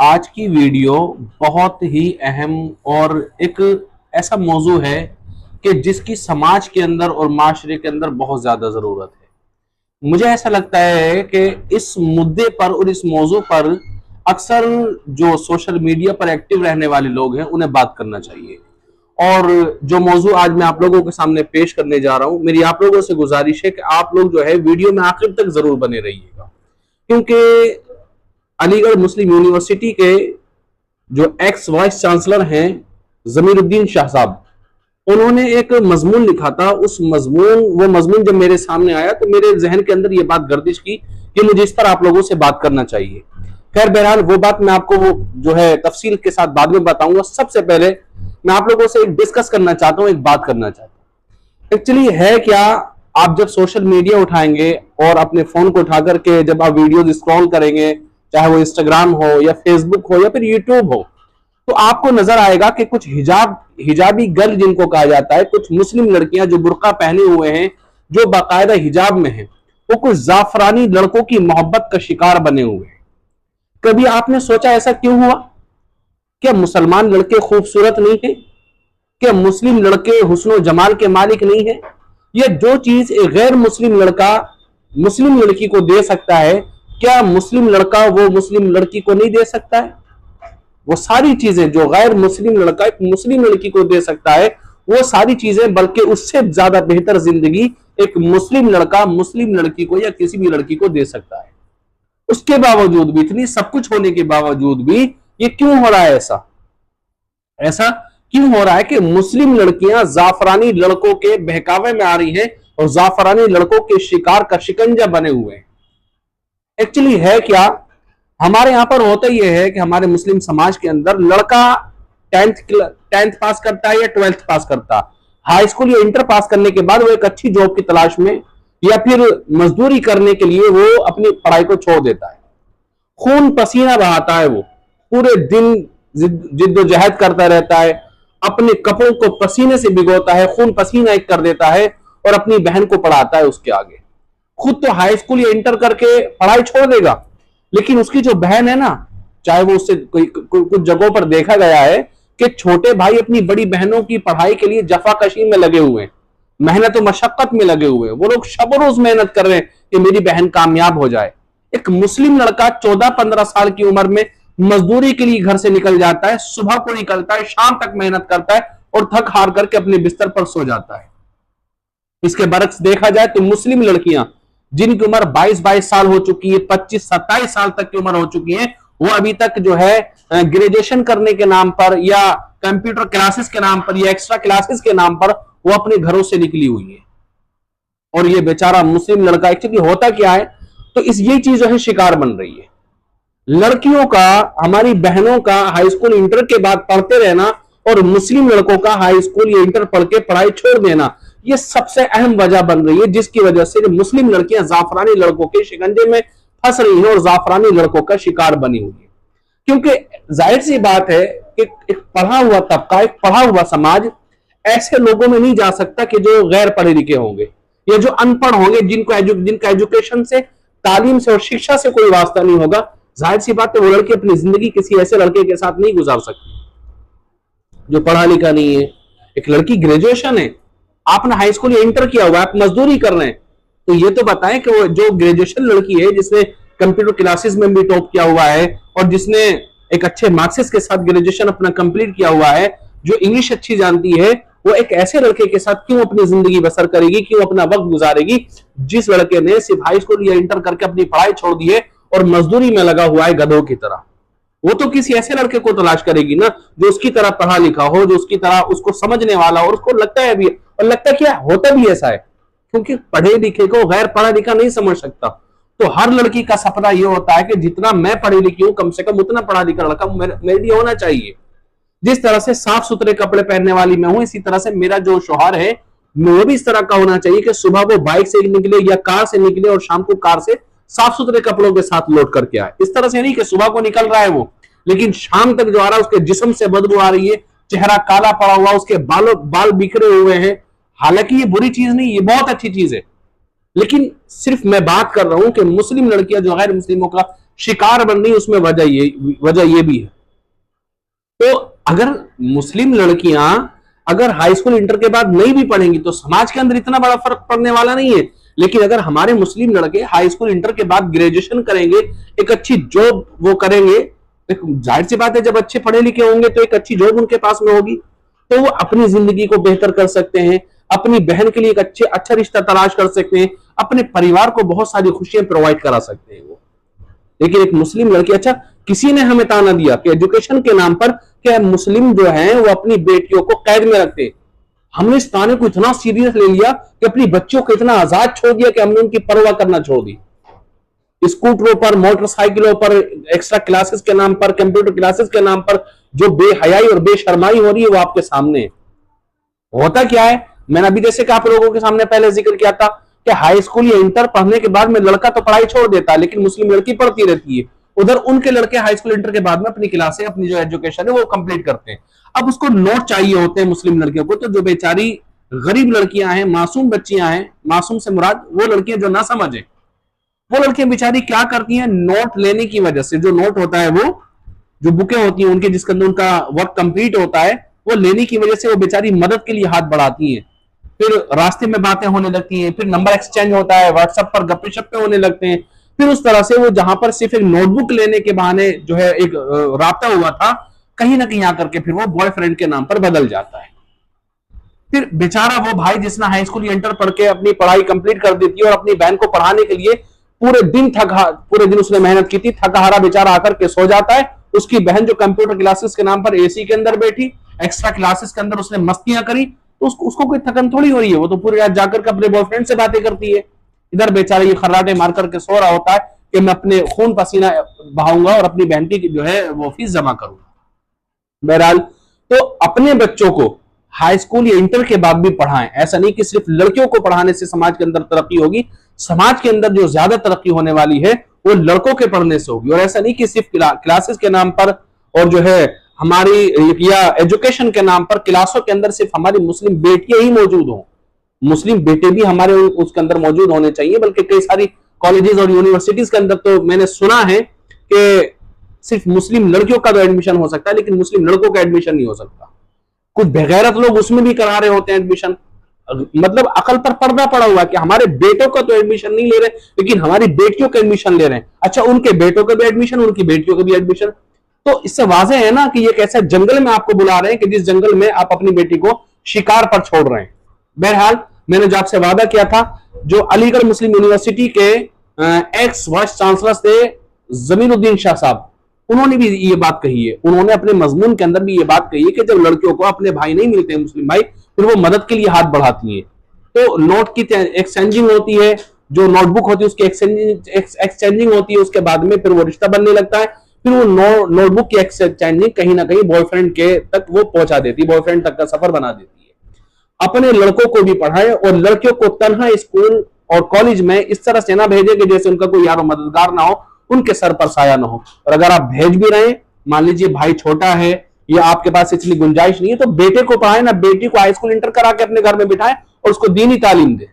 आज की वीडियो बहुत ही अहम और एक ऐसा मौजू है कि जिसकी समाज के अंदर और माशरे के अंदर बहुत ज्यादा जरूरत है। मुझे ऐसा लगता है कि इस मुद्दे पर और इस मौजू पर अक्सर जो सोशल मीडिया पर एक्टिव रहने वाले लोग हैं उन्हें बात करना चाहिए। और जो मौजू आज मैं आप लोगों के सामने पेश करने जा रहा हूं, मेरी आप लोगों से गुजारिश है कि आप लोग जो है वीडियो में आखिर तक जरूर बने रहिएगा, क्योंकि अलीगढ़ मुस्लिम यूनिवर्सिटी के जो एक्स वाइस चांसलर हैं जमीरुद्दीन शाह साहब, उन्होंने एक मजमून लिखा था। वो मजमून जब मेरे सामने आया तो मेरे जहन के अंदर ये बात गर्दिश की कि मुझे इस पर आप लोगों से बात करना चाहिए। खैर बहरहाल वो बात मैं आपको जो है तफसील के साथ बाद में बताऊंगा। सबसे पहले मैं आप लोगों से एक डिस्कस करना चाहता हूं, एक बात करना चाहता हूं। एक्चुअली है क्या, आप जब सोशल मीडिया उठाएंगे और अपने फोन को उठा करके जब आप वीडियो स्क्रॉल करेंगे, चाहे वो इंस्टाग्राम हो या फेसबुक हो या फिर यूट्यूब हो, तो आपको नजर आएगा कि कुछ हिजाबी गर्ल जिनको कहा जाता है, कुछ मुस्लिम लड़कियां जो बुर्का पहने हुए हैं, जो बाकायदा हिजाब में हैं, वो कुछ जाफरानी लड़कों की मोहब्बत का शिकार बने हुए हैं। कभी आपने सोचा ऐसा क्यों हुआ? क्या मुसलमान लड़के खूबसूरत नहीं है? क्या मुस्लिम लड़के हुस्न जमाल के मालिक नहीं है? ये जो चीज एक गैर मुस्लिम लड़का मुस्लिम लड़की को दे सकता है, क्या मुस्लिम लड़का वो मुस्लिम लड़की को नहीं दे सकता है? वो सारी चीजें जो गैर मुस्लिम लड़का एक मुस्लिम लड़की को दे सकता है, वो सारी चीजें, बल्कि उससे ज्यादा बेहतर जिंदगी एक मुस्लिम लड़का मुस्लिम लड़की को या किसी भी लड़की को दे सकता है। उसके बावजूद भी, इतनी सब कुछ होने के बावजूद भी, ये क्यों हो रहा है? ऐसा क्यों हो रहा है कि मुस्लिम लड़कियां जाफरानी लड़कों के बहकावे में आ रही हैं और जाफरानी लड़कों के शिकार का शिकंजा बने हुए हैं? एक्चुअली है क्या, हमारे यहां पर होता यह है कि हमारे मुस्लिम समाज के अंदर लड़का टेंथ पास करता है या 12th पास करता है, हाई स्कूल या इंटर पास करने के बाद वो एक अच्छी जॉब की तलाश में या फिर मजदूरी करने के लिए वो अपनी पढ़ाई को छोड़ देता है। खून पसीना बहाता है, वो पूरे दिन जिद्दोजहद करता रहता है, अपने कपड़ों को पसीने से भिगोता है, खून पसीना एक कर देता है और अपनी बहन को पढ़ाता है उसके आगे। खुद तो हाई स्कूल या इंटर करके पढ़ाई छोड़ देगा, लेकिन उसकी जो बहन है ना, चाहे वो उससे कुछ जगहों पर देखा गया है कि छोटे भाई अपनी बड़ी बहनों की पढ़ाई के लिए जफाकशी में लगे हुए हैं, मेहनत और मशक्कत में लगे हुए हैं। वो लोग शब रोज मेहनत कर रहे हैं कि मेरी बहन कामयाब हो जाए। एक मुस्लिम लड़का 14-15 साल की उम्र में मजदूरी के लिए घर से निकल जाता है, सुबह को निकलता है, शाम तक मेहनत करता है और थक हार करके अपने बिस्तर पर सो जाता है। इसके बरक्स देखा जाए तो मुस्लिम लड़कियां जिनकी उम्र 22-22 साल हो चुकी है, 25-27 साल तक की उम्र हो चुकी है, वो अभी तक जो है ग्रेजुएशन करने के नाम पर या कंप्यूटर क्लासेस के नाम पर या एक्स्ट्रा क्लासेस के नाम पर वो अपने घरों से निकली हुई है। और ये बेचारा मुस्लिम लड़का, एक्चुअली होता क्या है, तो ये चीज जो है शिकार बन रही है। लड़कियों का, हमारी बहनों का हाई स्कूल इंटर के बाद पढ़ते रहना और मुस्लिम लड़कों का हाई स्कूल या इंटर पढ़ के पढ़ाई छोड़ देना, ये सबसे अहम वजह बन रही है, जिसकी वजह से मुस्लिम लड़कियां जाफरानी लड़कों के शिकंजे में फंस रही हैं और जाफरानी लड़कों का शिकार बनी हुई है। क्योंकि जाहिर सी बात है कि एक पढ़ा हुआ तबका, एक पढ़ा हुआ समाज ऐसे लोगों में नहीं जा सकता कि जो गैर पढ़े लिखे होंगे या जो अनपढ़ होंगे, जिनका एजुकेशन से, तालीम से और शिक्षा से कोई वास्ता नहीं होगा। जाहिर सी बात है वो लड़की अपनी जिंदगी किसी ऐसे लड़के के साथ नहीं गुजार सकती जो पढ़ा लिखा नहीं है। एक लड़की ग्रेजुएशन है, आपने हाई स्कूल या इंटर किया हुआ है, आप मजदूरी कर रहे हैं, तो ये तो बताएं कि वो जो ग्रेजुएशन लड़की है, जिसने कंप्यूटर क्लासेस में भी टॉप किया हुआ है और जिसने एक अच्छे मार्क्सेस के साथ ग्रेजुएशन अपना कंप्लीट किया हुआ है, जो इंग्लिश अच्छी जानती है, वो एक ऐसे लड़के के साथ क्यों अपनी जिंदगी बसर करेगी, क्यों अपना वक्त गुजारेगी, जिस लड़के ने सिर्फ हाई स्कूल या इंटर करके अपनी पढ़ाई छोड़ दी है और मजदूरी में लगा हुआ है गधों की तरह। वो तो किसी ऐसे लड़के को तलाश करेगी ना जो उसकी तरह पढ़ा लिखा हो, जो उसकी तरह उसको समझने वाला हो, और उसको लगता है भी, और लगता क्या होता भी ऐसा है, क्योंकि पढ़े लिखे को गैर पढ़ा लिखा नहीं समझ सकता। तो हर लड़की का सपना यह होता है कि जितना मैं पढ़ी लिखी हूं, कम से कम उतना पढ़ा लिखा लड़का मेरे लिए होना चाहिए। जिस तरह से साफ सुथरे कपड़े पहनने वाली मैं हूं, इसी तरह से मेरा जो शौहर है वो भी इस तरह का होना चाहिए कि सुबह वो बाइक से निकले या कार से निकले और शाम को कार से साफ सुथरे कपड़ों के साथ लौट करके आए। इस तरह से नहीं कि सुबह को निकल रहा है वो, लेकिन शाम तक जो आ रहा है उसके जिस्म से बदबू आ रही है, चेहरा काला पड़ा हुआ, उसके बाल बिखरे हुए हैं। हालांकि ये बुरी चीज नहीं, ये बहुत अच्छी चीज है, लेकिन सिर्फ मैं बात कर रहा हूं कि मुस्लिम लड़कियां जो गैर मुस्लिमों का शिकार बन रही है, उसमें वजह ये भी है। तो अगर मुस्लिम लड़कियां अगर हाई स्कूल इंटर के बाद नहीं भी पढ़ेंगी तो समाज के अंदर इतना बड़ा फर्क पड़ने वाला नहीं है। लेकिन अगर हमारे मुस्लिम लड़के हाई स्कूल इंटर के बाद ग्रेजुएशन करेंगे, एक अच्छी जॉब वो करेंगे, एक जाहिर सी बात है जब अच्छे पढ़े लिखे होंगे तो एक अच्छी जॉब उनके पास में होगी, तो वो अपनी जिंदगी को बेहतर कर सकते हैं, अपनी बहन के लिए एक अच्छा रिश्ता तलाश कर सकते हैं, अपने परिवार को बहुत सारी खुशियां प्रोवाइड करा सकते हैं वो। लेकिन एक मुस्लिम लड़की, अच्छा किसी ने हमें ताना दिया कि एजुकेशन के नाम पर क्या मुस्लिम जो है वो अपनी बेटियों को कैद में रखते। हमने इस ताने को इतना सीरियस ले लिया कि अपनी बच्चों को इतना आजाद छोड़ दिया कि हमने उनकी परवाह करना छोड़ दी। स्कूटरों पर, मोटरसाइकिलों पर, एक्स्ट्रा क्लासेस के नाम पर, कंप्यूटर क्लासेस के नाम पर जो बेहयाई और बेशर्माई हो रही है वो आपके सामने है। होता क्या है, मैंने अभी जैसे कि आप लोगों के सामने पहले जिक्र किया था कि हाई स्कूल या इंटर पढ़ने के बाद में लड़का तो पढ़ाई छोड़ देता है लेकिन मुस्लिम लड़की पढ़ती रहती है। उधर उनके लड़के हाई स्कूल इंटर के बाद में अपनी क्लासें, अपनी जो एजुकेशन है वो कंप्लीट करते हैं। अब उसको नोट चाहिए होते हैं मुस्लिम लड़कियों को, तो जो बेचारी गरीब लड़कियां हैं, मासूम बच्चियां हैं, मासूम से मुराद वो लड़कियां जो ना समझे, वो लड़कियां बेचारी क्या करती हैं, नोट लेने की वजह से, जो नोट होता है वो जो बुकें होती हैं उनके जिसके अंदर उनका वर्क कंप्लीट होता है, वो लेने की वजह से वो बेचारी मदद के लिए हाथ बढ़ाती हैं। फिर रास्ते में बातें होने लगती हैं, फिर नंबर एक्सचेंज होता है, व्हाट्सएप पर गप्पे शप्पे होने लगते हैं। फिर उस तरह से वो जहां पर सिर्फ एक नोटबुक लेने के बहाने जो है एक राब्ता हुआ था, कहीं ना कहीं आकर के फिर वो बॉयफ्रेंड के नाम पर बदल जाता है। फिर बेचारा वो भाई जिसने हाई स्कूल इंटर पढ़ के अपनी पढ़ाई कंप्लीट कर दी थी और अपनी बहन को पढ़ाने के लिए पूरे दिन उसने मेहनत की थी, थका हारा बेचारा आकर के सो जाता है। उसकी बहन जो कंप्यूटर क्लासेस के नाम पर एसी के अंदर बैठी, एक्स्ट्रा क्लासेस के अंदर उसने मस्तियां करी, तो उसको कोई थकन थोड़ी हो रही है, वो तो पूरी रात जाकर के अपने बॉयफ्रेंड से बातें करती है। इधर बेचारा ये खर्राटे मार करके सो रहा होता है कि मैं अपने खून पसीना बहाऊंगा और अपनी बहन की जो है वो फीस जमा करूंगा। बहरहाल, तो अपने बच्चों को हाई स्कूल या इंटर के बाद भी पढ़ाएं। ऐसा नहीं कि सिर्फ लड़कियों को पढ़ाने से समाज के अंदर तरक्की होगी, समाज के अंदर जो ज्यादा तरक्की होने वाली है वो लड़कों के पढ़ने से होगी। और ऐसा नहीं कि सिर्फ क्लासेस के नाम पर और जो है हमारी या एजुकेशन के नाम पर क्लासों के अंदर सिर्फ हमारी मुस्लिम बेटियां ही मौजूद हों, मुस्लिम बेटे भी हमारे उसके अंदर मौजूद होने चाहिए। बल्कि कई सारी कॉलेजेस और यूनिवर्सिटीज के अंदर तो मैंने सुना है कि सिर्फ मुस्लिम लड़कियों का तो एडमिशन हो सकता है लेकिन मुस्लिम लड़कों का एडमिशन नहीं हो सकता। कुछ बेगैरत लोग उसमें भी करा रहे होते हैं एडमिशन, मतलब अकल पर पर्दा पड़ा हुआ है कि हमारे बेटों का तो एडमिशन नहीं ले रहे लेकिन हमारी बेटियों का एडमिशन ले रहे हैं। अच्छा, उनके बेटों का भी एडमिशन, उनकी बेटियों का भी एडमिशन। तो इससे वाज़ेह है ना कि ये कैसे जंगल में आपको बुला रहे हैं कि जिस जंगल में आप अपनी बेटी को शिकार पर छोड़ रहे हैं। बहरहाल, मैंने जो आपसे वादा किया था, जो अलीगढ़ मुस्लिम यूनिवर्सिटी के एक्स वाइस चांसलर थे जमीरुद्दीन शाह साहब, उन्होंने भी ये बात कही है। उन्होंने अपने मजमून के अंदर भी ये बात कही है कि जब लड़कियों को अपने भाई नहीं मिलते मुस्लिम भाई, फिर वो मदद के लिए हाथ बढ़ाती है। तो नोट की एक्सचेंजिंग होती है, जो नोटबुक होती है उसकी एक्सचेंजिंग होती है, उसके बाद में फिर वो रिश्ता बनने लगता है। फिर वो नोटबुक की एक्सचेंजिंग कहीं ना कहीं बॉयफ्रेंड के तक वो पहुंचा देती है, बॉयफ्रेंड तक का सफर बना देती है। अपने लड़कों को भी पढ़ाएं और लड़कियों को तन्हा स्कूल और कॉलेज में इस तरह से ना भेजें कि जैसे उनका कोई यार मददगार ना हो, उनके सर पर साया ना हो। और अगर आप भेज भी रहे हैं, मान लीजिए भाई छोटा है या आपके पास इतनी गुंजाइश नहीं है, तो बेटे को पढ़ाएं ना, बेटी को हाई स्कूल इंटर करा के अपने घर में बिठाएं और उसको दीनी तालीम दें।